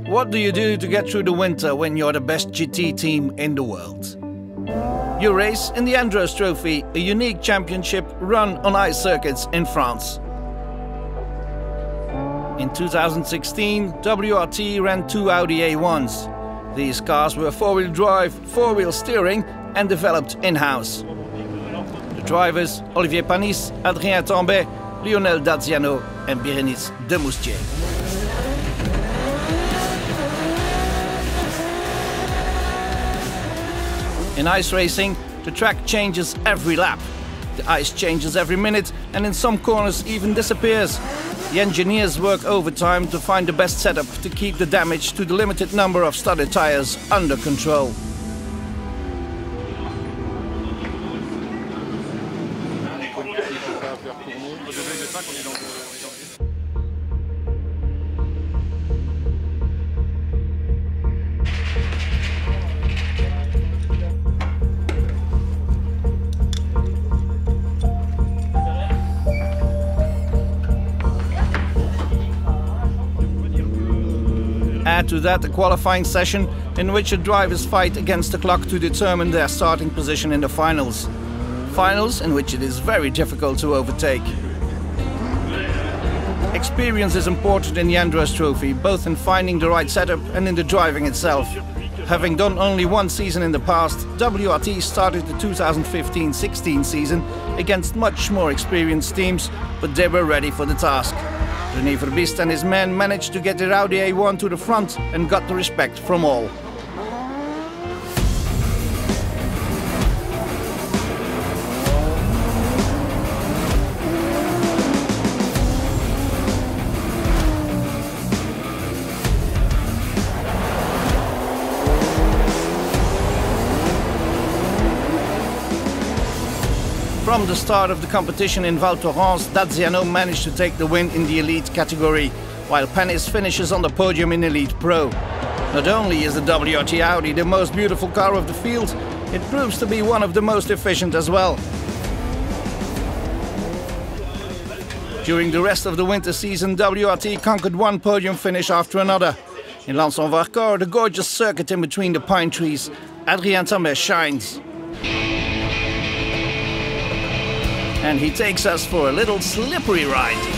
What do you do to get through the winter when you're the best GT team in the world? You race in the Andros Trophy, a unique championship run on ice circuits in France. In 2016, WRT ran 2 Audi A1s. These cars were 4-wheel drive, 4-wheel steering and developed in-house. The drivers, Olivier Panis, Adrien Tambay, Lionel Daziano and Bérénice Demoustier. In ice racing, the track changes every lap. The ice changes every minute and in some corners even disappears. The engineers work overtime to find the best setup to keep the damage to the limited number of studded tires under control. Add to that a qualifying session in which the drivers fight against the clock to determine their starting position in the finals. Finals in which it is very difficult to overtake. Experience is important in the Andros Trophy, both in finding the right setup and in the driving itself. Having done only one season in the past, WRT started the 2015-16 season against much more experienced teams, but they were ready for the task. René Verbiest and his men managed to get their Audi A1 to the front and got the respect from all. From the start of the competition in Val Thorens, Daziano managed to take the win in the Elite category, while Panis finishes on the podium in Elite Pro. Not only is the WRT Audi the most beautiful car of the field, it proves to be one of the most efficient as well. During the rest of the winter season, WRT conquered one podium finish after another. In Lens-en-Vercors, the gorgeous circuit in between the pine trees, Adrien Tambay shines. And he takes us for a little slippery ride.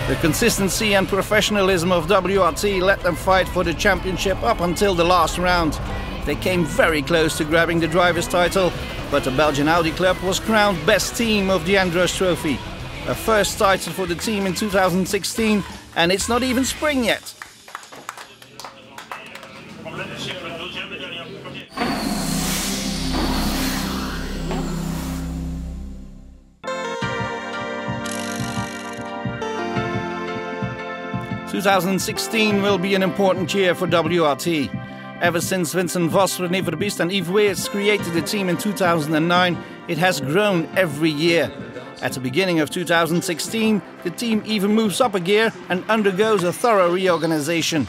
The consistency and professionalism of WRT let them fight for the championship up until the last round. They came very close to grabbing the driver's title, but the Belgian Audi Club was crowned best team of the Andros Trophy. A first title for the team in 2016, and it's not even spring yet. – 2016 will be an important year for WRT. Ever since Vincent Vos, René Verbiest and Yves Weers created the team in 2009, it has grown every year. At the beginning of 2016, the team even moves up a gear and undergoes a thorough reorganization.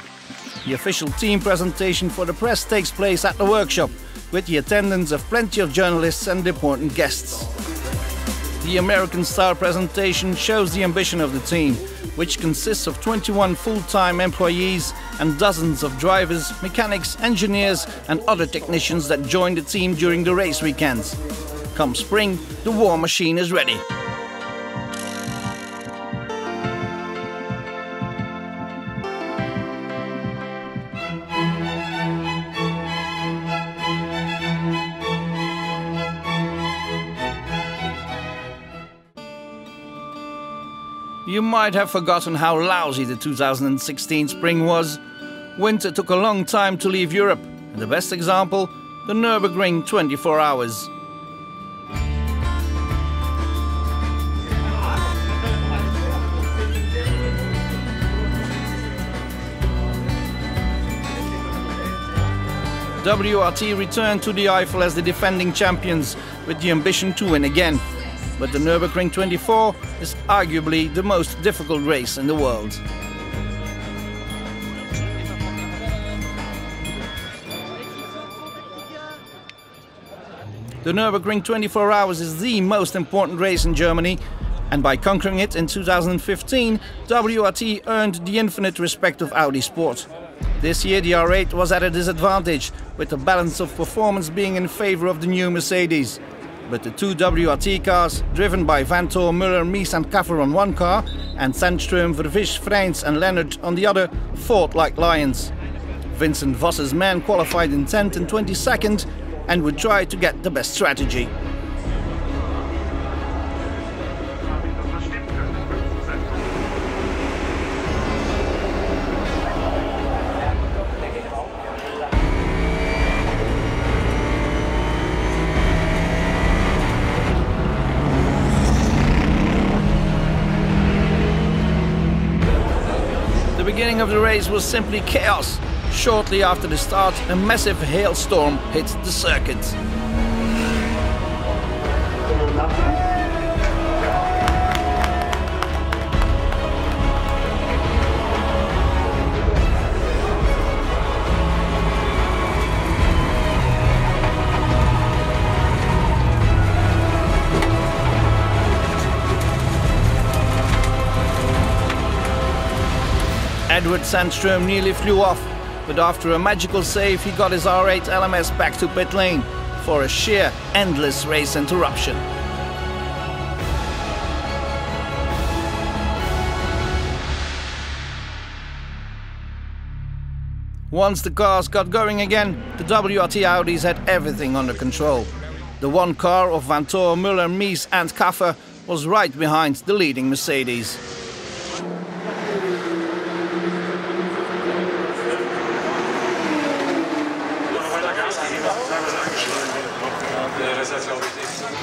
The official team presentation for the press takes place at the workshop, with the attendance of plenty of journalists and important guests. The American-style presentation shows the ambition of the team, which consists of 21 full-time employees and dozens of drivers, mechanics, engineers and other technicians that join the team during the race weekends. Come spring, the war machine is ready. You might have forgotten how lousy the 2016 spring was. Winter took a long time to leave Europe, and the best example, the Nürburgring 24 hours. WRT returned to the Eifel as the defending champions with the ambition to win again. But the Nürburgring 24 is arguably the most difficult race in the world. The Nürburgring 24 Hours is the most important race in Germany, and by conquering it in 2015, WRT earned the infinite respect of Audi Sport. This year the R8 was at a disadvantage, with the balance of performance being in favor of the new Mercedes. But the two WRT cars, driven by Vanthoor, Müller, Mies and Kaffer on one car, and Sandström, Vervisch, Freins and Leonard on the other, fought like lions. Vincent Voss's men qualified in 10th and 22nd, and would try to get the best strategy. The beginning of the race was simply chaos. Shortly after the start, a massive hailstorm hit the circuit. Edward Sandström nearly flew off, but after a magical save he got his R8 LMS back to pit lane for a sheer endless race interruption. Once the cars got going again, the WRT Audis had everything under control. The one car of Vanthoor, Müller, Mies and Kaffer was right behind the leading Mercedes.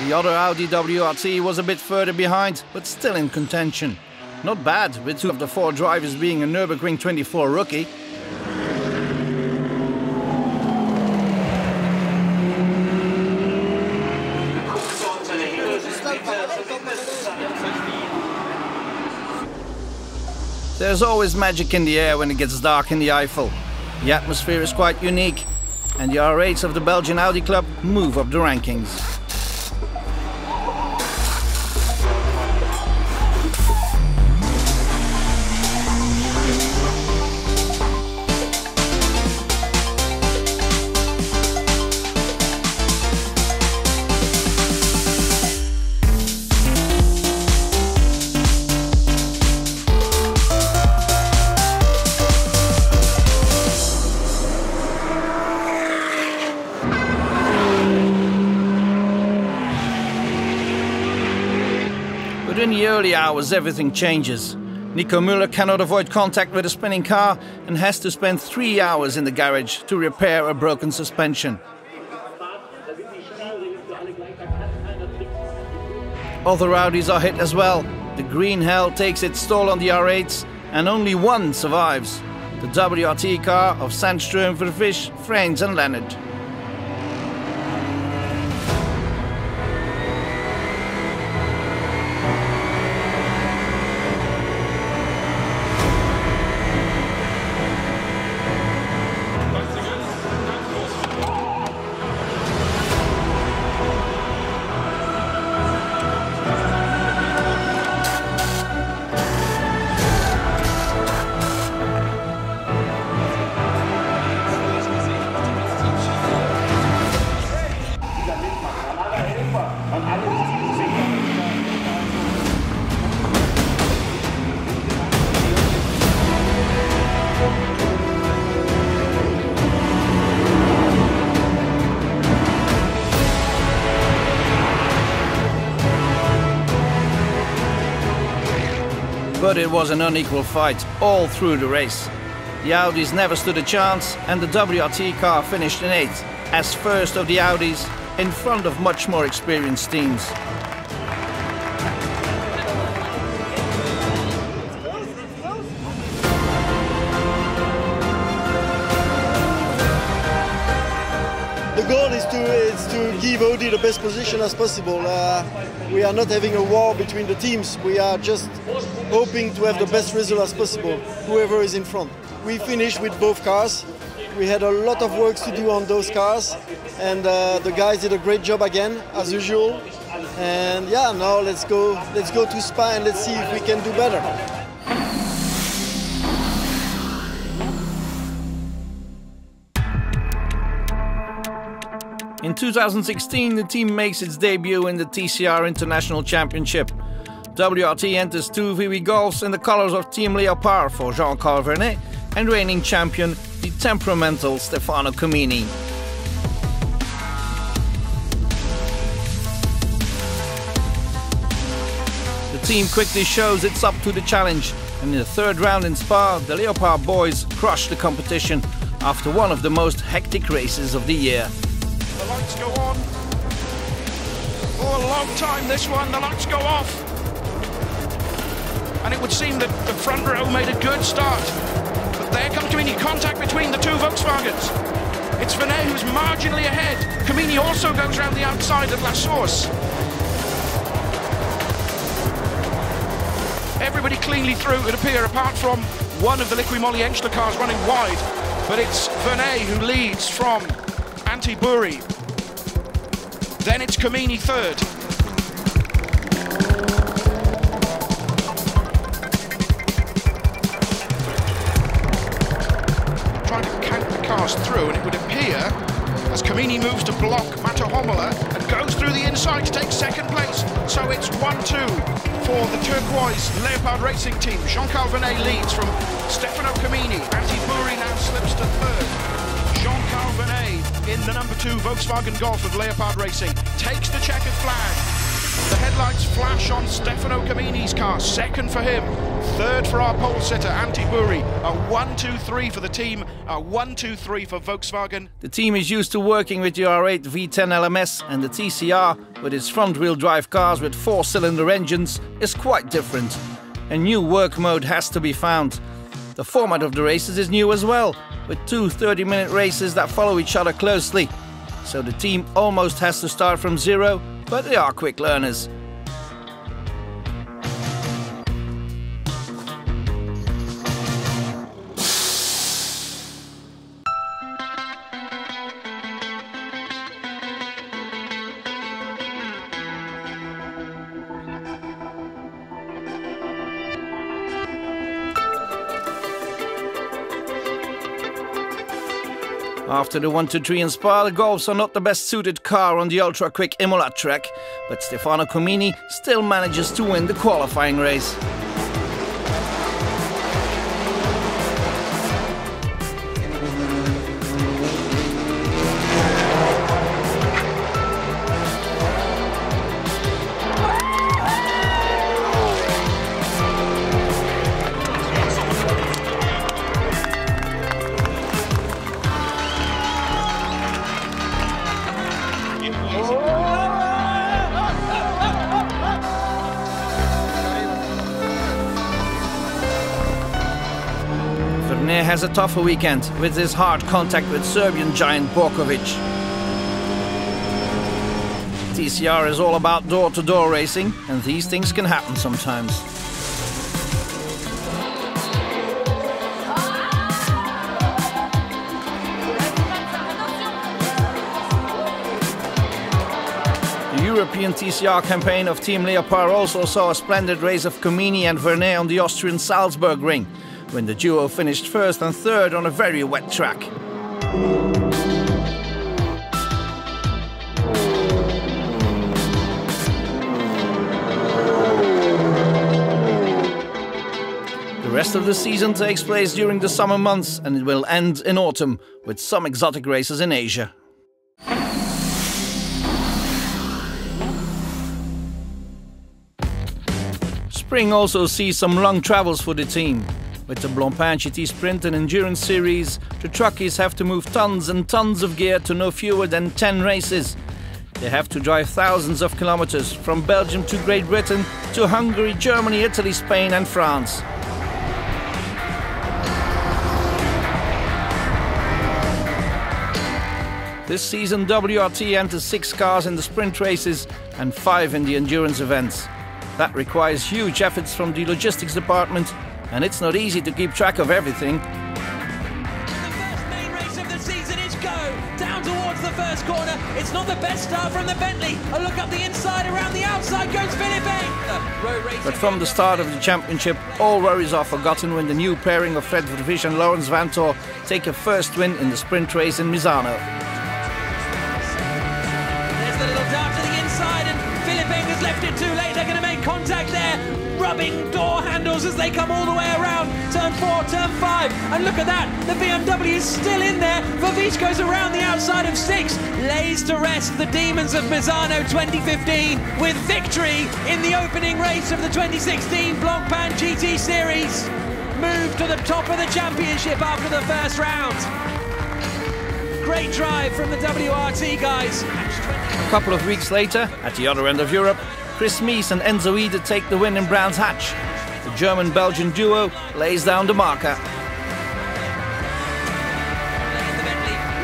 The other Audi WRT was a bit further behind, but still in contention. Not bad, with two of the four drivers being a Nürburgring 24 rookie. There's always magic in the air when it gets dark in the Eifel. The atmosphere is quite unique, and the R8s of the Belgian Audi Club move up the rankings. But in the early hours everything changes. Nico Müller cannot avoid contact with a spinning car and has to spend 3 hours in the garage to repair a broken suspension. Other Audis are hit as well. The green hell takes its toll on the R8s and only one survives. The WRT car of Sandström, Vervisch, Freins and Leonard. But it was an unequal fight all through the race. The Audis never stood a chance, and the WRT car finished in 8th, as first of the Audis, in front of much more experienced teams. goal is to give Audi the best position as possible. We are not having a war between the teams. We are just hoping to have the best result as possible, whoever is in front. We finished with both cars. We had a lot of work to do on those cars, and the guys did a great job again, as usual. And yeah, now let's go to Spa and let's see if we can do better. In 2016, the team makes its debut in the TCR International Championship. WRT enters two VW Golfs in the colours of Team Leopard for Jean-Charles Vernet and reigning champion, the temperamental Stefano Comini. The team quickly shows it's up to the challenge, and in the third round in Spa, the Leopard boys crush the competition after one of the most hectic races of the year. The lights go on. Oh, a long time this one, the lights go off. And it would seem that the front row made a good start. But there comes Comini, contact between the two Volkswagens. It's Vernet who's marginally ahead. Comini also goes around the outside of La Source. Everybody cleanly through, it appears, apart from one of the Liqui-Moly Enschler cars running wide. But it's Vernet who leads from Anti-Buri. Then it's Comini third. Trying to count the cars through, and it would appear, as Comini moves to block Mato Homola and goes through the inside to take second place. So it's 1-2 for the turquoise Leopard Racing team. Jean-Charles Vernet leads from Stefano Comini. Anti-Buri now slips to third. Jean-Charles Vernet in the number 2 Volkswagen Golf of Leopard Racing takes the checkered flag. The headlights flash on Stefano Comini's car, second for him, third for our pole sitter Anti-Buri. A 1-2-3 for the team, a 1-2-3 for Volkswagen. The team is used to working with the R8 V10 LMS, and the TCR, with its front-wheel drive cars with 4-cylinder engines, is quite different. A new work mode has to be found. The format of the races is new as well, with 2 30-minute races that follow each other closely. So the team almost has to start from zero, but they are quick learners. After the 1-2-3 in Spa, the Golfs are not the best suited car on the ultra-quick Imola track, but Stefano Comini still manages to win the qualifying race. Vernet has a tougher weekend with his hard contact with Serbian giant Borkovic. TCR is all about door-to-door racing, and these things can happen sometimes. The European TCR campaign of Team Leopard also saw a splendid race of Comini and Vernet on the Austrian Salzburg ring, when the duo finished first and third on a very wet track. The rest of the season takes place during the summer months, and it will end in autumn with some exotic races in Asia. Spring also sees some long travels for the team. With the Blancpain GT Sprint and Endurance Series, the truckies have to move tons and tons of gear to no fewer than 10 races. They have to drive thousands of kilometers from Belgium to Great Britain to Hungary, Germany, Italy, Spain and France. This season, WRT enters 6 cars in the sprint races and 5 in the endurance events. That requires huge efforts from the logistics department, and it's not easy to keep track of everything. The first corner, it's not the best start from the Bentley. A look up the inside, around the outside goes Philippe. But from the start of the championship, all worries are forgotten when the new pairing of Fred Vervisch and Laurens Vanthoor take a first win in the sprint race in Misano. There's the little dart to the inside, and Philippe has left it too late. They're going to make contact there, rubbing door handles as they come all the way around. Turn 4, turn 5, and look at that, the BMW is still in there. Vervisch goes around the outside of 6, lays to rest the demons of Misano 2015 with victory in the opening race of the 2016 Blancpain GT Series. Moved to the top of the championship after the first round. Great drive from the WRT guys. A couple of weeks later, at the other end of Europe, Chris Mies and Enzo Ide take the win in Brands Hatch. The German-Belgian duo lays down the marker.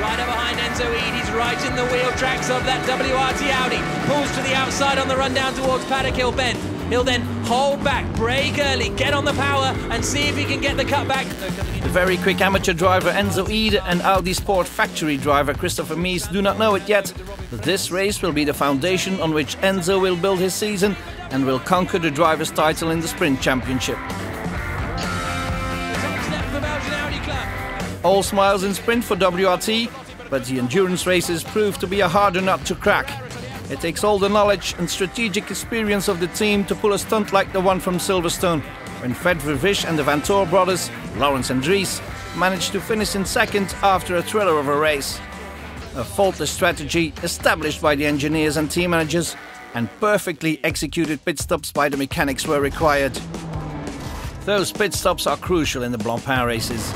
Rider behind Enzo Ide, he's right in the wheel tracks of that WRT Audi. Pulls to the outside on the run down towards Paddock Hill Bend. He'll then hold back, brake early, get on the power and see if he can get the cutback. The very quick amateur driver Enzo Ide and Audi Sport factory driver Christopher Mies do not know it yet, but this race will be the foundation on which Enzo will build his season and will conquer the driver's title in the sprint championship. All smiles in sprint for WRT, but the endurance races prove to be a harder nut to crack. It takes all the knowledge and strategic experience of the team to pull a stunt like the one from Silverstone, when Fred Vervisch and the Vanthoor brothers, Laurens and Dries, managed to finish in second after a thriller of a race. A faultless strategy established by the engineers and team managers, and perfectly executed pit stops by the mechanics were required. Those pit stops are crucial in the Blancpain races.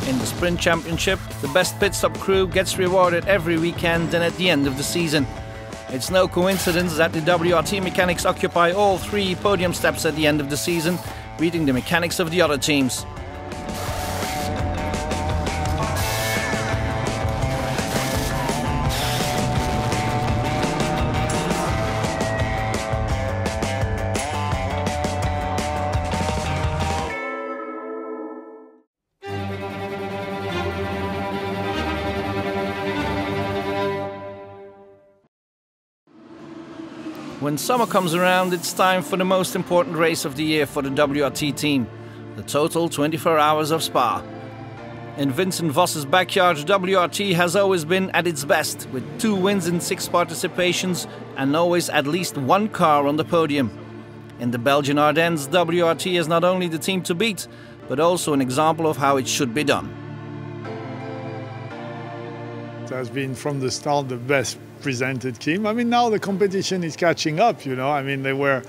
In the sprint championship, the best pit stop crew gets rewarded every weekend and at the end of the season. It's no coincidence that the WRT mechanics occupy all 3 podium steps at the end of the season, beating the mechanics of the other teams. When summer comes around, it's time for the most important race of the year for the WRT team, the total 24 hours of Spa. In Vincent Voss's backyard, WRT has always been at its best, with 2 wins in 6 participations and always at least 1 car on the podium. In the Belgian Ardennes, WRT is not only the team to beat, but also an example of how it should be done. It has been from the start the best presented team. I mean, now the competition is catching up, you know. I mean, they were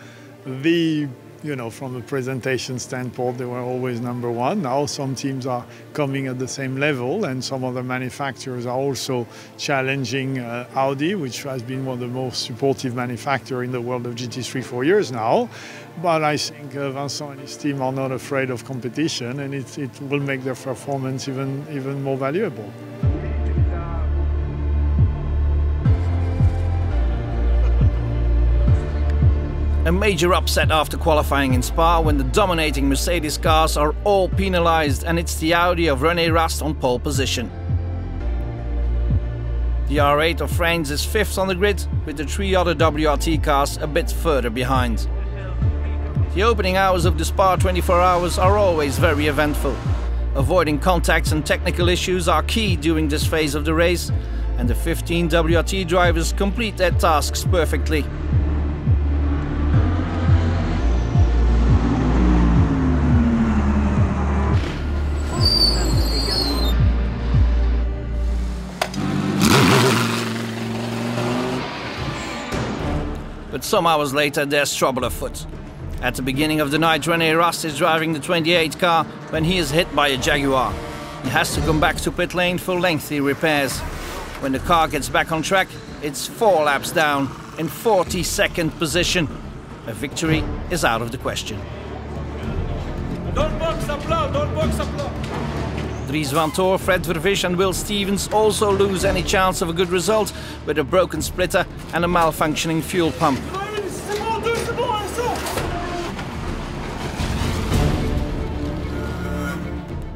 from a presentation standpoint, they were always number 1. Now some teams are coming at the same level, and some other manufacturers are also challenging Audi, which has been one of the most supportive manufacturers in the world of GT3 for years now. But I think Vincent and his team are not afraid of competition, and it will make their performance even more valuable. A major upset after qualifying in Spa when the dominating Mercedes cars are all penalised, and it's the Audi of René Rast on pole position. The R8 of France is 5th on the grid, with the 3 other WRT cars a bit further behind. The opening hours of the Spa 24 hours are always very eventful. Avoiding contacts and technical issues are key during this phase of the race, and the 15 WRT drivers complete their tasks perfectly. But some hours later, there's trouble afoot. At the beginning of the night, René Rast is driving the 28 car when he is hit by a Jaguar. He has to come back to pit lane for lengthy repairs. When the car gets back on track, it's 4 laps down in 42nd position. A victory is out of the question. Don't box up low, don't box up low. Dries Vanthoor, Fred Vervisch and Will Stevens also lose any chance of a good result with a broken splitter and a malfunctioning fuel pump.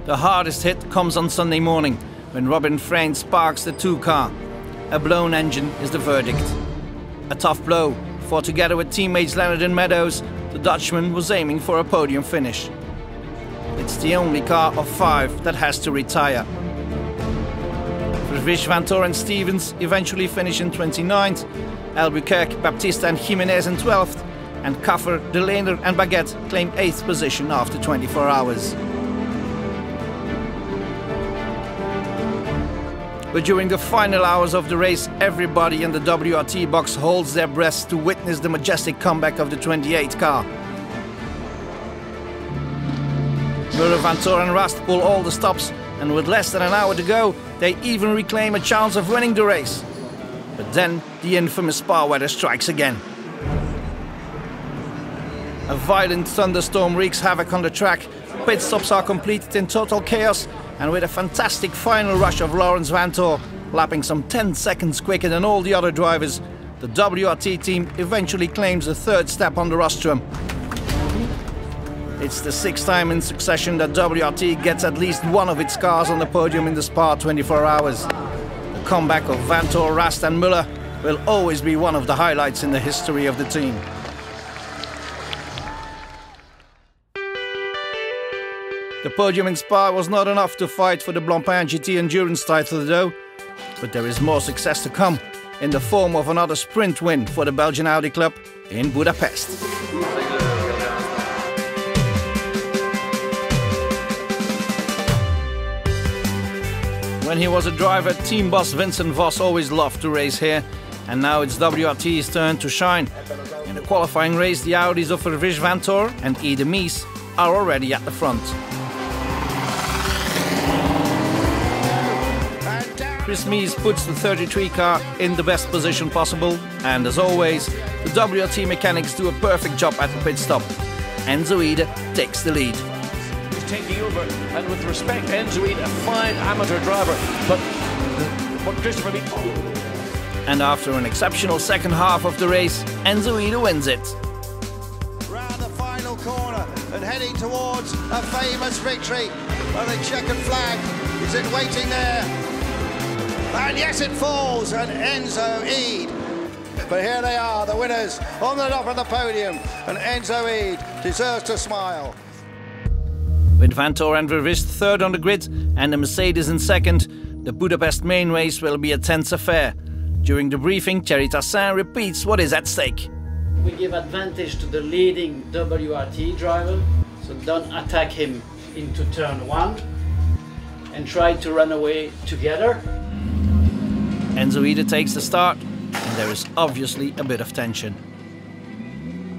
The hardest hit comes on Sunday morning when Robin Frein sparks the 2 car. A blown engine is the verdict. A tough blow, for together with teammates Leonard and Meadows, the Dutchman was aiming for a podium finish. It's the only car of 5 that has to retire. Vervisch, Vanthoor and Stevens eventually finish in 29th, Albuquerque, Baptista and Jimenez in 12th, and Kaffer, De Leender and Baguette claim 8th position after 24 hours. But during the final hours of the race, everybody in the WRT box holds their breaths to witness the majestic comeback of the 28 car. Muller, Vanthoor and Rast pull all the stops, and with less than an hour to go, they even reclaim a chance of winning the race. But then the infamous spa weather strikes again. A violent thunderstorm wreaks havoc on the track. Pit stops are completed in total chaos, and with a fantastic final rush of Laurens Vanthoor, lapping some 10 seconds quicker than all the other drivers, the WRT team eventually claims the 3rd step on the rostrum. It's the 6th time in succession that WRT gets at least one of its cars on the podium in the Spa 24 hours. The comeback of Vanthoor, Rast and Muller will always be one of the highlights in the history of the team. The podium in Spa was not enough to fight for the Blancpain GT Endurance title though, but there is more success to come in the form of another sprint win for the Belgian Audi Club in Budapest. When he was a driver, team boss Vincent Vos always loved to race here, and now it's WRT's turn to shine. In the qualifying race, the Audis of Vervisch, Vanthoor and E. de Mies are already at the front. Chris Mies puts the 33 car in the best position possible, and as always, the WRT mechanics do a perfect job at the pit stop. Enzo Ide takes the lead. He's taking over, and with respect, Enzo Ide, a fine amateur driver, but what Christopher Lee... And after an exceptional second half of the race, Enzo Ide wins it. Round the final corner and heading towards a famous victory. Well, the checkered flag is it waiting there? And yes, it falls, and Enzo Ide. But here they are, the winners on the top of the podium, and Enzo Ide deserves to smile. With Vanthoor and Vervisch 3rd on the grid and the Mercedes in 2nd, the Budapest main race will be a tense affair. During the briefing, Thierry Tassin repeats what is at stake. We give advantage to the leading WRT driver, so don't attack him into turn 1 and try to run away together. Enzo Ide takes the start, and there is obviously a bit of tension.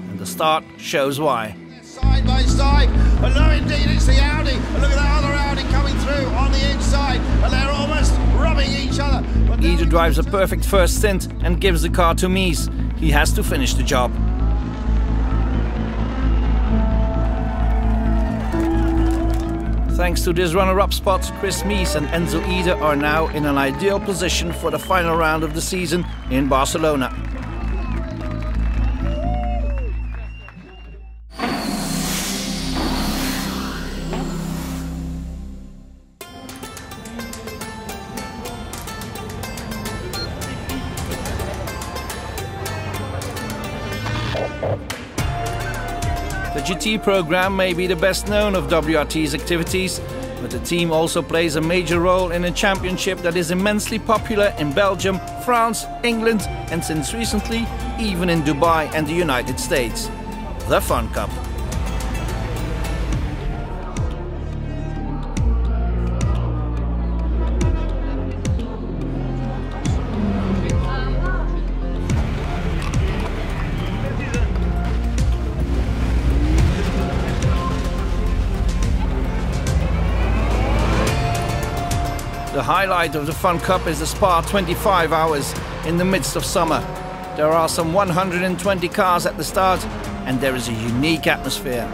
And the start shows why. Side by side, and no indeed it's the Audi, and look at that other Audi coming through on the inside, and they're almost rubbing each other. Ide drives a perfect first stint and gives the car to Mies. He has to finish the job. Thanks to this runner-up spot, Chris Mies and Enzo Ide are now in an ideal position for the final round of the season in Barcelona. The GT program may be the best known of WRT's activities, but the team also plays a major role in a championship that is immensely popular in Belgium, France, England, and since recently, even in Dubai and the United States. The Fun Cup. The highlight of the Fun Cup is the Spa 25 hours in the midst of summer. There are some 120 cars at the start, and there is a unique atmosphere.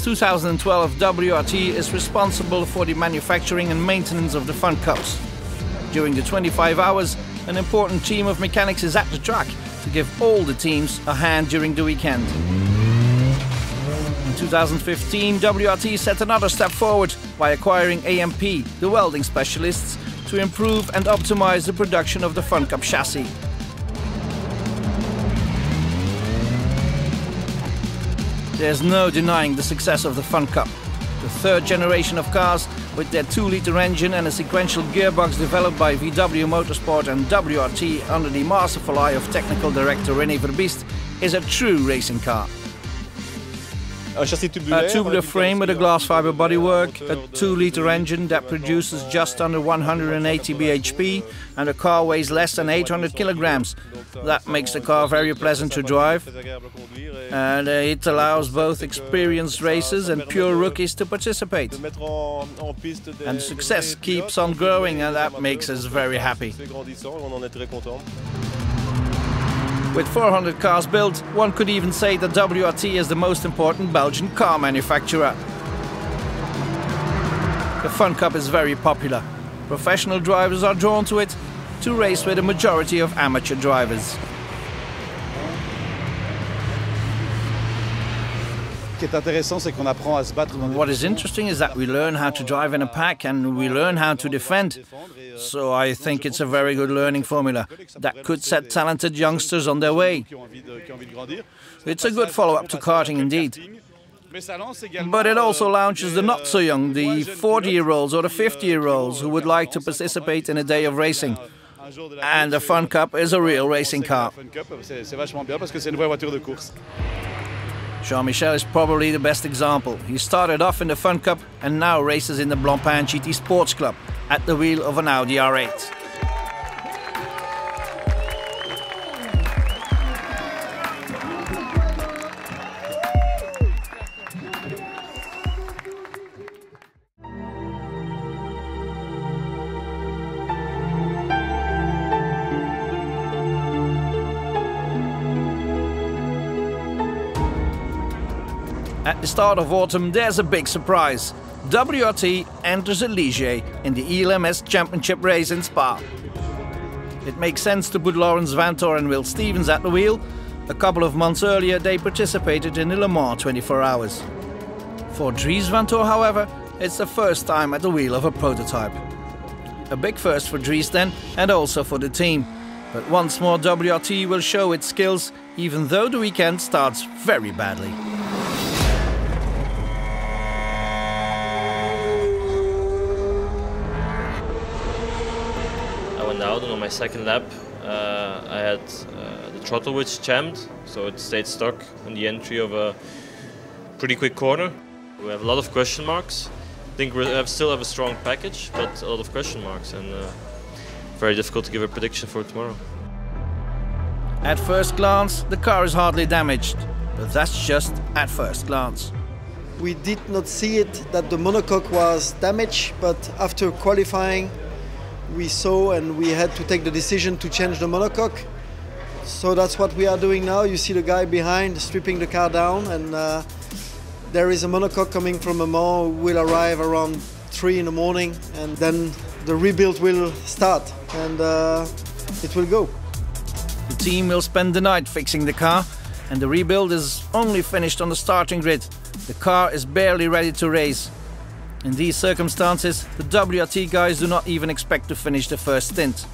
Since 2012, WRT is responsible for the manufacturing and maintenance of the Fun Cups. During the 25 hours, an important team of mechanics is at the track to give all the teams a hand during the weekend. In 2015, WRT set another step forward by acquiring AMP, the welding specialists, to improve and optimize the production of the Fun Cup chassis. There's no denying the success of the Fun Cup. The third generation of cars, with their 2-litre engine and a sequential gearbox developed by VW Motorsport and WRT under the masterful eye of technical director René Verbiest, is a true racing car. A tubular frame with a glass fiber bodywork, a 2-litre engine that produces just under 180 bhp, and the car weighs less than 800 kilograms. That makes the car very pleasant to drive, and it allows both experienced racers and pure rookies to participate. And success keeps on growing, and that makes us very happy. With 400 cars built, one could even say that WRT is the most important Belgian car manufacturer. The Fun Cup is very popular. Professional drivers are drawn to it, to race with a majority of amateur drivers. What is interesting is that we learn how to drive in a pack and we learn how to defend. So I think it's a very good learning formula that could set talented youngsters on their way. It's a good follow-up to karting indeed. But it also launches the not-so-young, the 40-year-olds or the 50-year-olds who would like to participate in a day of racing. And the Fun Cup is a real racing car. Jean-Michel is probably the best example. He started off in the Fun Cup and now races in the Blancpain GT Sports Club at the wheel of an Audi R8. At the start of autumn, there's a big surprise. WRT enters a Ligier in the ELMS Championship race in Spa. It makes sense to put Laurens Vanthoor and Will Stevens at the wheel. A couple of months earlier, they participated in the Le Mans 24 Hours. For Dries Vanthoor, however, it's the first time at the wheel of a prototype. A big first for Dries then, and also for the team. But once more, WRT will show its skills, even though the weekend starts very badly. Out, and on my second lap I had the throttle which jammed, so it stayed stuck on the entry of a pretty quick corner. We have a lot of question marks. I think we still have a strong package, but a lot of question marks, and very difficult to give a prediction for tomorrow. At first glance, the car is hardly damaged, but that's just at first glance. We did not see it that the monocoque was damaged, but after qualifying we saw and we had to take the decision to change the monocoque. So that's what we are doing now. You see the guy behind stripping the car down, and there is a monocoque coming from Le Mans who will arrive around 3 in the morning, and then the rebuild will start and it will go. The team will spend the night fixing the car, and the rebuild is only finished on the starting grid. The car is barely ready to race. In these circumstances, the WRT guys do not even expect to finish the first stint.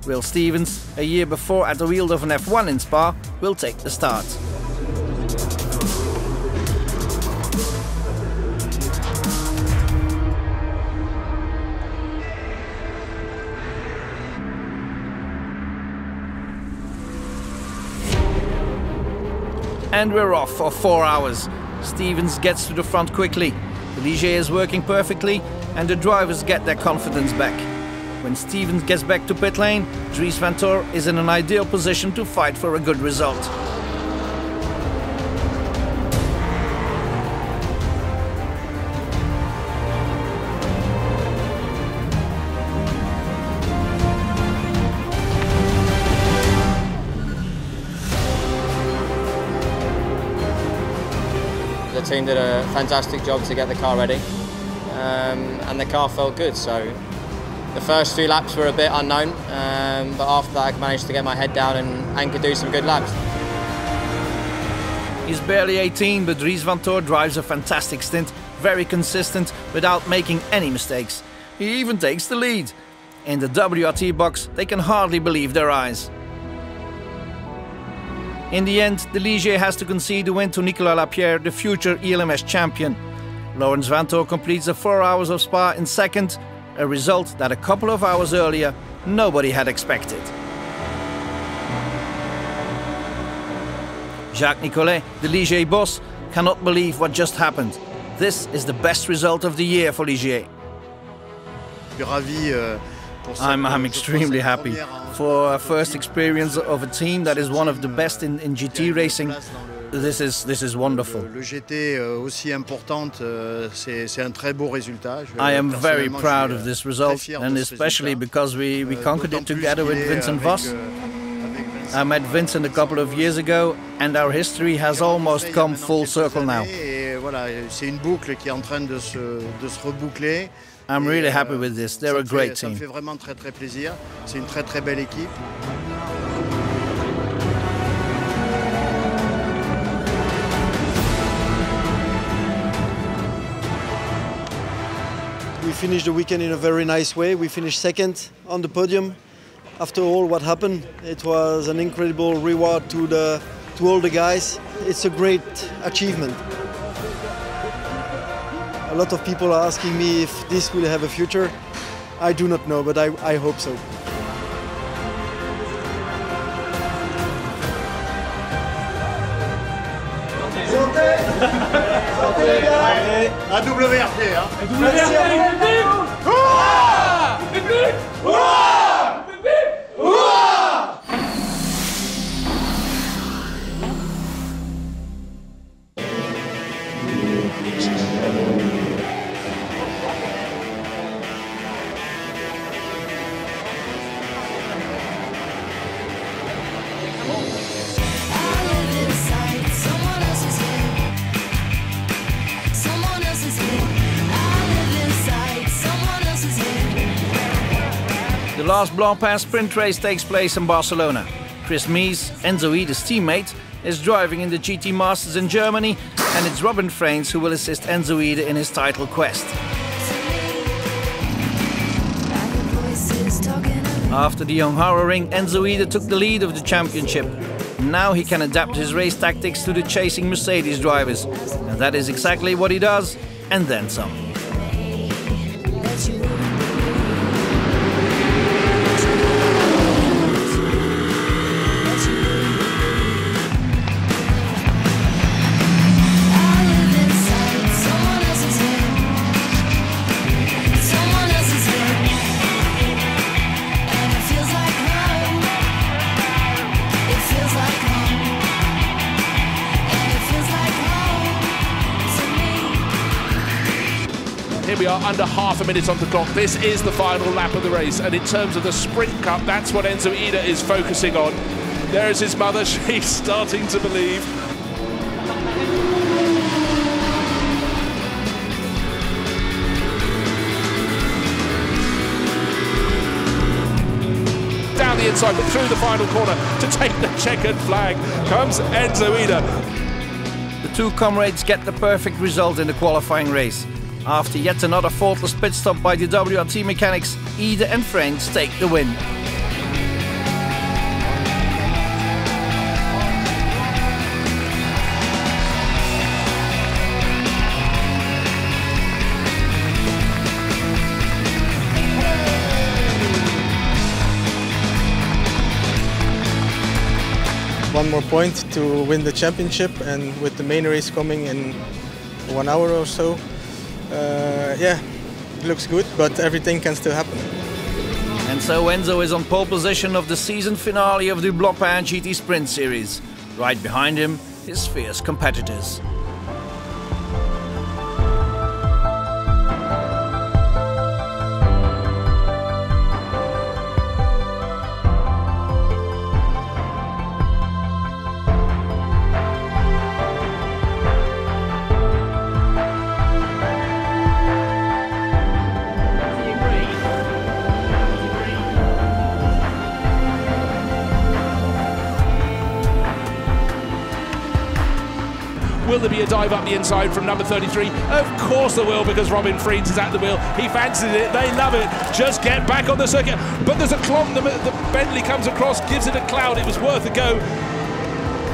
Will Stevens, a year before at the wheel of an F1 in Spa, will take the start. And we're off for 4 hours. Stevens gets to the front quickly. The Ligier is working perfectly, and the drivers get their confidence back. When Stevens gets back to pit lane, Dries Vanthoor is in an ideal position to fight for a good result. Let's team did a fantastic job to get the car ready, and the car felt good. So the first few laps were a bit unknown, but after that I managed to get my head down and could do some good laps. He's barely 18, but Dries Vanthoor drives a fantastic stint, very consistent, without making any mistakes. He even takes the lead. In the WRT box, they can hardly believe their eyes. In the end, the Ligier has to concede the win to Nicolas Lapierre, the future ELMS champion. Laurens Vanthoor completes the 4 hours of Spa in second, a result that a couple of hours earlier nobody had expected. Jacques Nicolet, the Ligier boss, cannot believe what just happened. This is the best result of the year for Ligier. I'm extremely happy for a first experience of a team that is one of the best in GT racing. This is wonderful. I am very proud of this result, and especially because we conquered it together with Vincent Vos. I met Vincent a couple of years ago, and our history has almost come full circle now. I'm really happy with this. They're a great team. We finished the weekend in a very nice way. We finished second on the podium. After all what happened, it was an incredible reward to all the guys. It's a great achievement. A lot of people are asking me if this will have a future. I do not know, but I hope so. À WRT, The last Blancpain sprint race takes place in Barcelona. Chris Mies, Enzo Ida's teammate, is driving in the GT Masters in Germany, and it's Robin Freins who will assist Enzo Ida in his title quest. After the Young Ring, Enzo Ida took the lead of the championship. Now he can adapt his race tactics to the chasing Mercedes drivers. And that is exactly what he does, and then some. Here we are, under half a minute on the clock. This is the final lap of the race, and in terms of the Sprint Cup, that's what Enzo Ida is focusing on. There is his mother, she's starting to believe. Down the inside, but through the final corner to take the checkered flag comes Enzo Ida. The two comrades get the perfect result in the qualifying race. After yet another faultless pit stop by the WRT mechanics, Ida and Freins take the win. One more point to win the championship, and with the main race coming in 1 hour or so, yeah, it looks good, but everything can still happen. And so Enzo is on pole position of the season finale of the Blancpain GT Sprint Series. Right behind him, his fierce competitors. Will there be a dive up the inside from number 33? Of course there will, because Robin Frieds is at the wheel. He fancies it, they love it. Just get back on the circuit. But there's a clomp, the Bentley comes across, gives it a cloud. It was worth a go.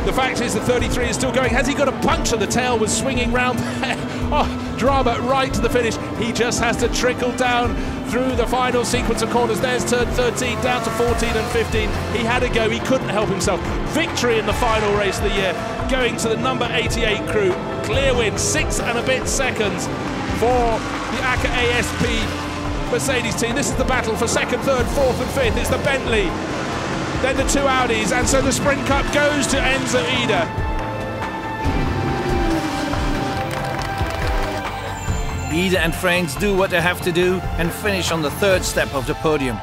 The fact is the 33 is still going. Has he got a puncture? The tail was swinging round there. Oh, drama right to the finish. He just has to trickle down through the final sequence of corners. There's turn 13, down to 14 and 15. He had a go, he couldn't help himself. Victory in the final race of the year, going to the number 88 crew. Clear win, 6 and a bit seconds for the ACA ASP Mercedes team. This is the battle for second, third, fourth and fifth. It's the Bentley, then the two Audis, and so the Sprint Cup goes to Enzo Ida. Ida and friends do what they have to do and finish on the third step of the podium.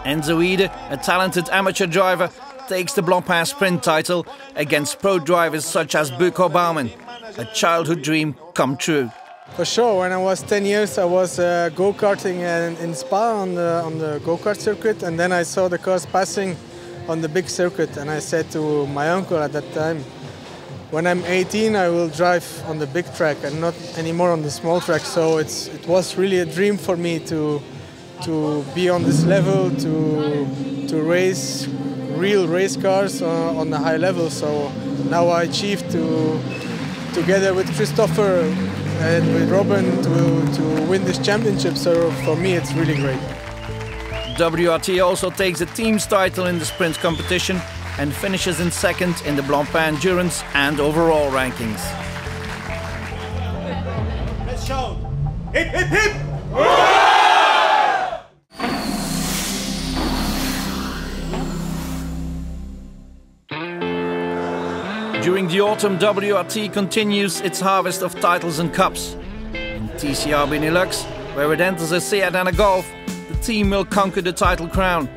Enzo Ida, a talented amateur driver, takes the Blancpain Sprint title against pro drivers such as Bukko Baumann, a childhood dream come true. For sure, when I was 10 years I was go-karting in Spa on the go-kart circuit, and then I saw the cars passing on the big circuit, and I said to my uncle at that time, when I'm 18 I will drive on the big track and not anymore on the small track. So it was really a dream for me to be on this level, to race real race cars on a high level. So now I achieved together with Christopher and with Robin to win this championship. So for me it's really great. WRT also takes the team's title in the sprint competition and finishes in second in the Blancpain Endurance and overall rankings. Let's show. Hip, hip, hip! During the autumn, WRT continues its harvest of titles and cups. In TCR Benelux, where it enters a Seat and a Golf, the team will conquer the title crown.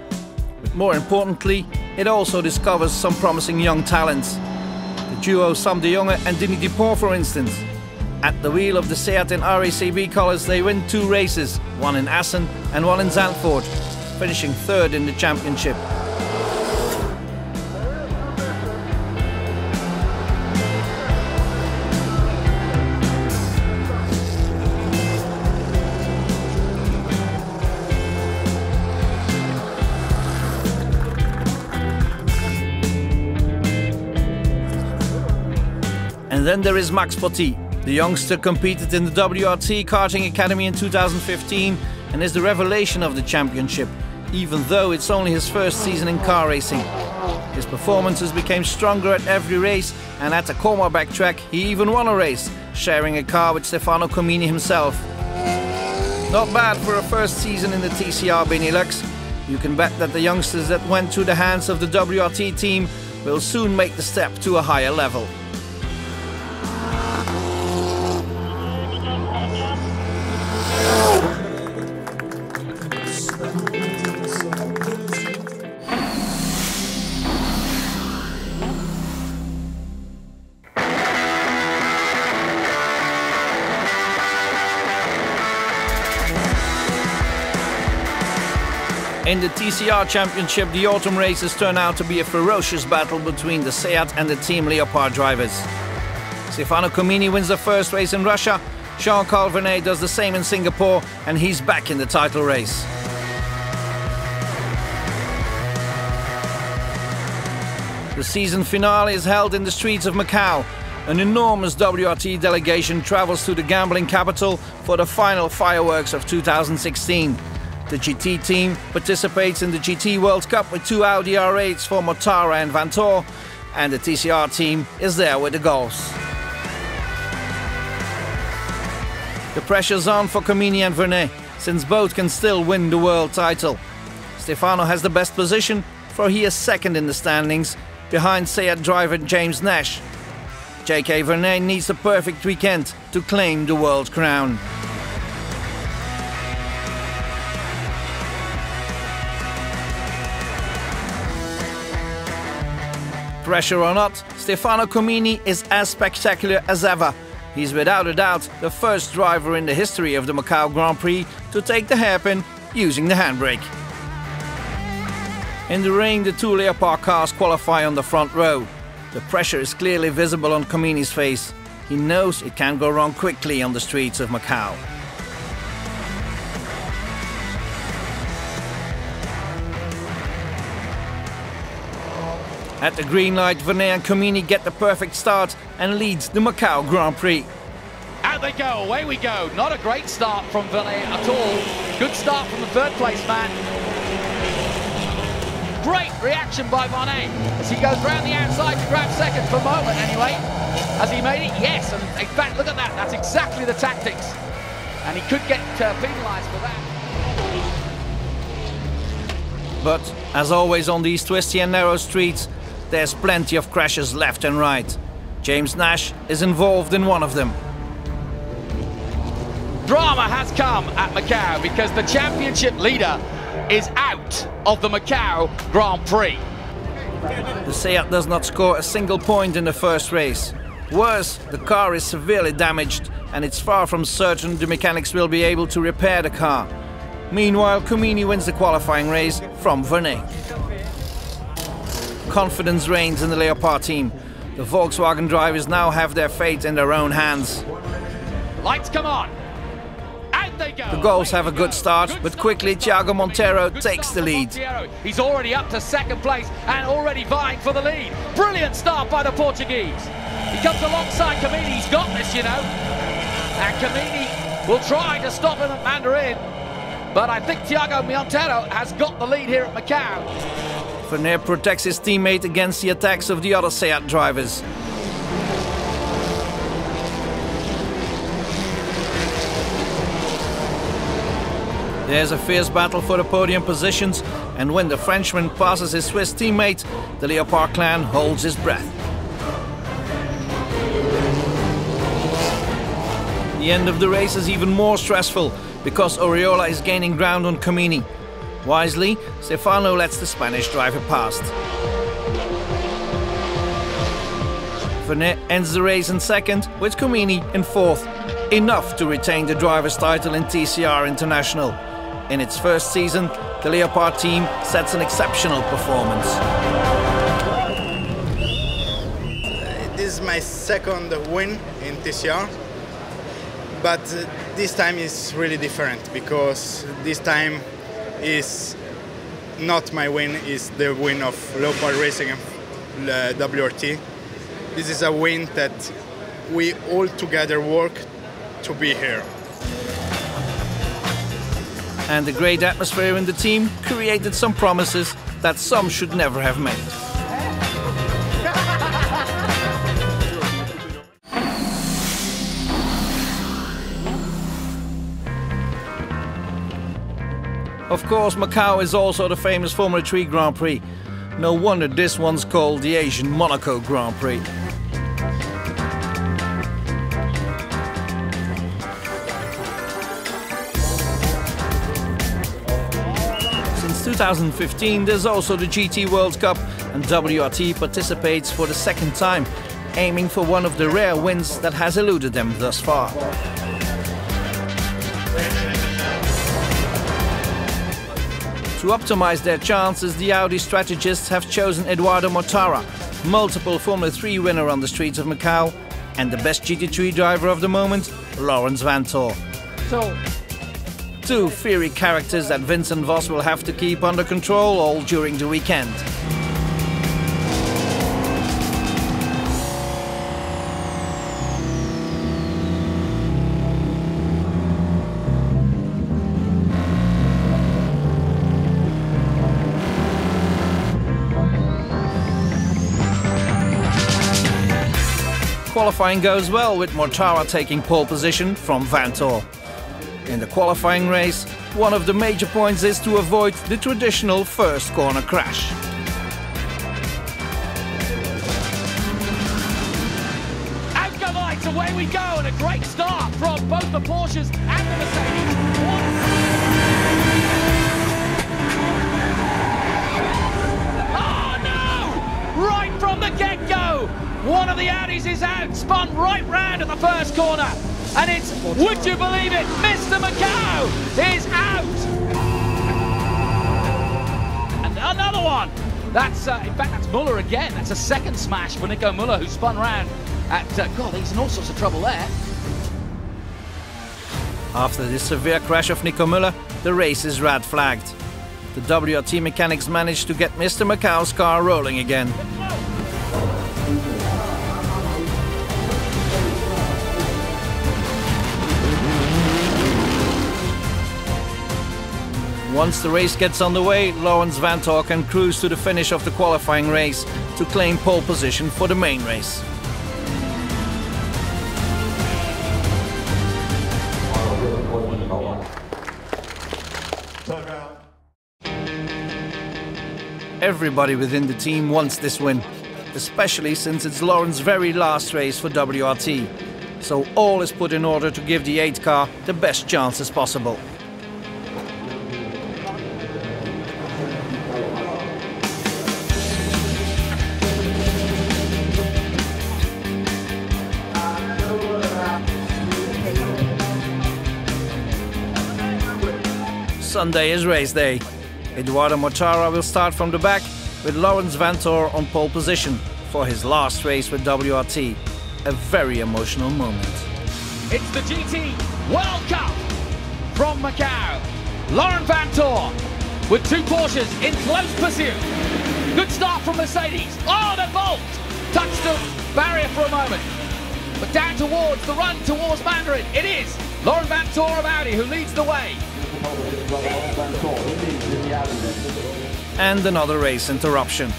But more importantly, it also discovers some promising young talents. The duo Sam de Jonge and Denis Dupont, for instance. At the wheel of the Seat and RACB colours, they win 2 races, one in Assen and one in Zandvoort, finishing third in the championship. And then there is Max Potti. The youngster competed in the WRT Karting Academy in 2015 and is the revelation of the championship, even though it's only his first season in car racing. His performances became stronger at every race, and at the Cormarback track he even won a race, sharing a car with Stefano Comini himself. Not bad for a first season in the TCR Benelux. You can bet that the youngsters that went through the hands of the WRT team will soon make the step to a higher level. In the TCR Championship, the autumn races turn out to be a ferocious battle between the Seat and the Team Leopard drivers. Stefano Comini wins the first race in Russia, Jean-Carl Vernet does the same in Singapore, and he's back in the title race. The season finale is held in the streets of Macau. An enormous WRT delegation travels to the gambling capital for the final fireworks of 2016. The GT team participates in the GT World Cup with 2 Audi R8s for Mortara and Vantor, and the TCR team is there with the Golfs. The pressure's on for Comini and Vernet, since both can still win the world title. Stefano has the best position, for he is second in the standings, behind Seat driver James Nash. JK Vernet needs a perfect weekend to claim the world crown. Pressure or not, Stefano Comini is as spectacular as ever. He's without a doubt the first driver in the history of the Macau Grand Prix to take the hairpin using the handbrake. In the rain, the 2 Leopard cars qualify on the front row. The pressure is clearly visible on Comini's face. He knows it can go wrong quickly on the streets of Macau. At the green light, Vernet and Comini get the perfect start and leads the Macau Grand Prix. Out they go, away we go. Not a great start from Vernet at all. Good start from the third place man. Great reaction by Vernet as he goes round the outside to grab second for a moment anyway. Has he made it? Yes, and in fact, look at that. That's exactly the tactics. And he could get penalised for that. But, as always on these twisty and narrow streets, there's plenty of crashes left and right. James Nash is involved in one of them. Drama has come at Macau because the championship leader is out of the Macau Grand Prix. The Seat does not score a single point in the first race. Worse, the car is severely damaged and it's far from certain the mechanics will be able to repair the car. Meanwhile, Comini wins the qualifying race from Vernet. Confidence reigns in the Leopard team. The Volkswagen drivers now have their fate in their own hands. Lights come on. Out they go. The Gauls have a good start, but quickly Thiago Monteiro takes the lead. He's already up to second place and already vying for the lead. Brilliant start by the Portuguese. He comes alongside Comini. He's got this, you know. And Comini will try to stop him at Mandarin. But I think Thiago Monteiro has got the lead here at Macau. Vernet protects his teammate against the attacks of the other Seat drivers. There's a fierce battle for the podium positions, and when the Frenchman passes his Swiss teammate, the Leopard clan holds his breath. The end of the race is even more stressful, because Oriola is gaining ground on Comini. Wisely, Stefano lets the Spanish driver past. Vernet ends the race in second, with Comini in fourth. Enough to retain the driver's title in TCR International. In its first season, the Leopard team sets an exceptional performance. This is my second win in TCR. But this time is really different because this time is not my win, is the win of Leopard Racing and WRT. This is a win that we all together work to be here. And the great atmosphere in the team created some promises that some should never have made. Of course, Macau is also the famous Formula 3 Grand Prix. No wonder this one's called the Asian Monaco Grand Prix. Since 2015, there's also the GT World Cup, and WRT participates for the second time, aiming for one of the rare wins that has eluded them thus far. To optimize their chances, the Audi strategists have chosen Eduardo Mortara, multiple Formula 3 winner on the streets of Macau, and the best GT3 driver of the moment, Laurens Vanthoor. Two fiery characters that Vincent Vos will have to keep under control all during the weekend. Qualifying goes well, with Mortara taking pole position from Vanthoor. In the qualifying race, one of the major points is to avoid the traditional first corner crash. Out go lights, away we go, and a great start from both the Porsches and the Mercedes. Oh no! Right from the get-go! One of the Audis is out, spun right round at the first corner. And it's, would you believe it, Mr. Macau is out. And another one. That's in fact, that's Muller again. That's a second smash for Nico Muller, who spun round at, God, he's in all sorts of trouble there. After this severe crash of Nico Muller, the race is red flagged. The WRT mechanics managed to get Mr. Macau's car rolling again. Once the race gets underway, Laurens Vanthoor can cruise to the finish of the qualifying race to claim pole position for the main race. Everybody within the team wants this win, especially since it's Laurens' very last race for WRT. So all is put in order to give the 8 car the best chances possible. Sunday is race day. Eduardo Mortara will start from the back with Laurens Vanthoor on pole position for his last race with WRT. A very emotional moment. It's the GT World Cup from Macau. Laurens Vanthoor with 2 Porsches in close pursuit. Good start from Mercedes. Oh, the Bolt touched the barrier for a moment. But down towards the run towards Mandarin. It is Laurens Vanthoor of Audi who leads the way. And another race interruption.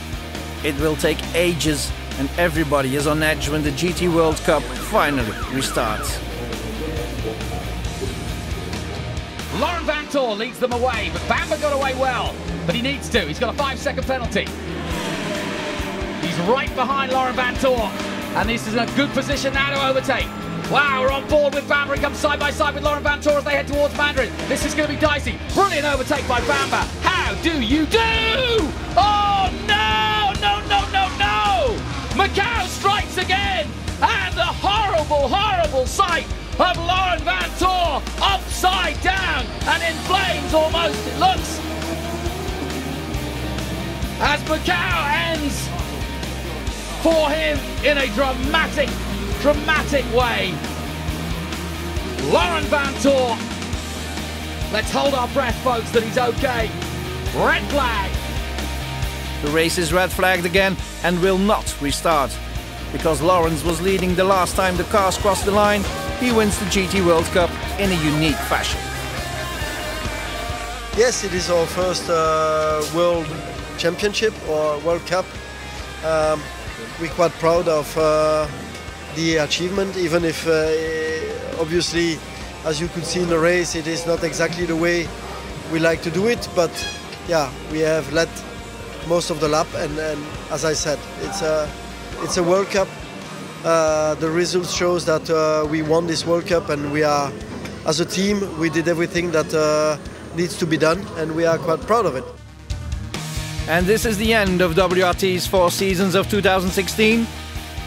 It will take ages and everybody is on edge when the GT World Cup finally restarts. Laurens Vanthoor leads them away, but Bamber got away well, but he needs to. He's got a 5-second penalty. He's right behind Laurens Vanthoor, and this is a good position now to overtake. Wow, we're on board with Bamber. He comes side by side with Laurens Vanthoor as they head towards Mandarin. This is going to be dicey. Brilliant overtake by Bamber. How do you do? Oh, no, no, no, no, no! Macau strikes again, and the horrible, horrible sight of Laurens Vanthoor upside down and in flames almost, it looks, as Macau ends for him in a dramatic way. Laurens Vanthoor, let's hold our breath, folks, that he's okay. Red flag. The race is red flagged again and will not restart. Because Laurens was leading the last time the cars crossed the line, he wins the GT World Cup in a unique fashion. Yes, it is our first World Championship or World Cup. We're quite proud of the achievement, even if obviously, as you could see in the race, it is not exactly the way we like to do it, but yeah, we have led most of the lap, and as I said, it's a World Cup. The results shows that we won this World Cup, and we are, as a team, we did everything that needs to be done, and we are quite proud of it. And this is the end of WRT's 4 seasons of 2016.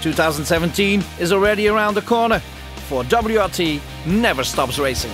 2017 is already around the corner, for WRT never stops racing.